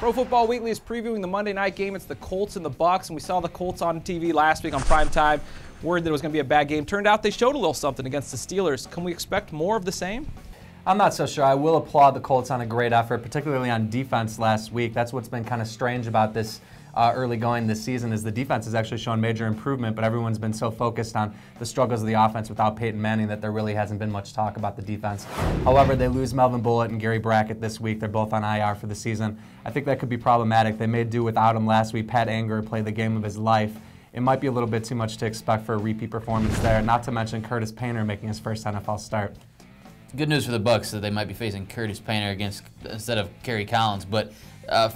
Pro Football Weekly is previewing the Monday night game. It's the Colts and the Bucs, and we saw the Colts on TV last week on primetime. Worried that it was going to be a bad game. Turned out they showed a little something against the Steelers. Can we expect more of the same? I'm not so sure. I will applaud the Colts on a great effort, particularly on defense last week. That's what's been kind of strange about this early going this season is the defense has actually shown major improvement, but everyone's been so focused on the struggles of the offense without Peyton Manning that there really hasn't been much talk about the defense. However, they lose Melvin Bullitt and Gary Brackett this week. They're both on IR for the season. I think that could be problematic. They made do without him last week. Pat Anger played the game of his life. It might be a little bit too much to expect for a repeat performance there, not to mention Curtis Painter making his first NFL start. Good news for the Bucs that they might be facing Curtis Painter instead of Kerry Collins, but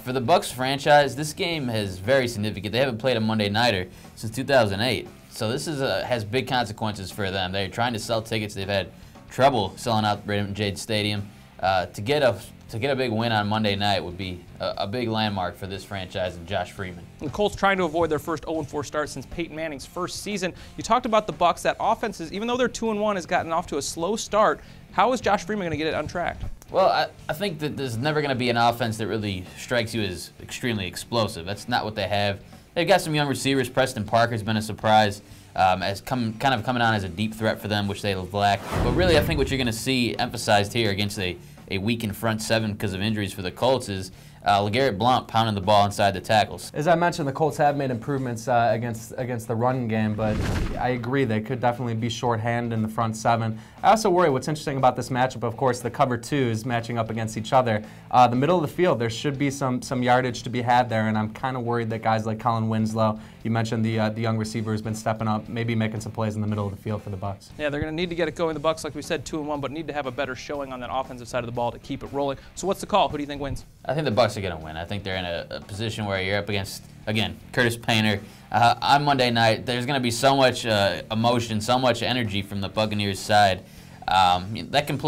for the Bucs franchise, this game is very significant. They haven't played a Monday nighter since 2008, so this has big consequences for them. They're trying to sell tickets. They've had trouble selling out Raymond James Stadium. To get a big win on Monday night would be a big landmark for this franchise and Josh Freeman. The Colts trying to avoid their first 0-4 start since Peyton Manning's first season. You talked about the Bucs. That offense, even though they're 2-1, has gotten off to a slow start. How is Josh Freeman going to get it untracked? Well, I think that there's never going to be an offense that really strikes you as extremely explosive. That's not what they have. They've got some young receivers. Preston Parker's been a surprise, as kind of coming on as a deep threat for them, which they lack. But really, I think what you're going to see emphasized here against a weakened front seven because of injuries for the Colts is LeGarrette Blount pounding the ball inside the tackles. As I mentioned, the Colts have made improvements against the run game, but I agree they could definitely be shorthanded in the front seven. I also worry what's interesting about this matchup, of course, the cover twos matching up against each other. The middle of the field, there should be some yardage to be had there, and I'm kind of worried that guys like Colin Winslow, you mentioned the young receiver who's been stepping up, maybe making some plays in the middle of the field for the Bucs. Yeah, they're going to need to get it going. The Bucs, like we said, 2-1, but need to have a better showing on that offensive side of the ball to keep it rolling. So what's the call? Who do you think wins? I think the Bucs are going to win. I think they're in a position where you're up against, again, Curtis Painter. On Monday night, there's going to be so much emotion, so much energy from the Buccaneers side. That can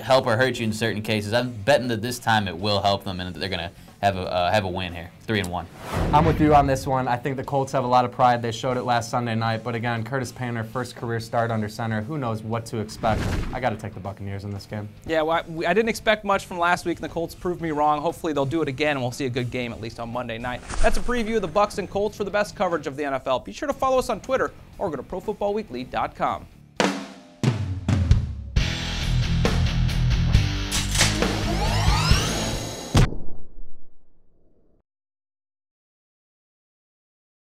help or hurt you in certain cases. I'm betting that this time it will help them and that they're going to have a win here, 3-1. I'm with you on this one. I think the Colts have a lot of pride. They showed it last Sunday night. But again, Curtis Painter, first career start under center. Who knows what to expect? I got to take the Buccaneers in this game. Yeah, well, I didn't expect much from last week, and the Colts proved me wrong. Hopefully they'll do it again, and we'll see a good game at least on Monday night. That's a preview of the Bucs and Colts. For the best coverage of the NFL, be sure to follow us on Twitter or go to ProFootballWeekly.com.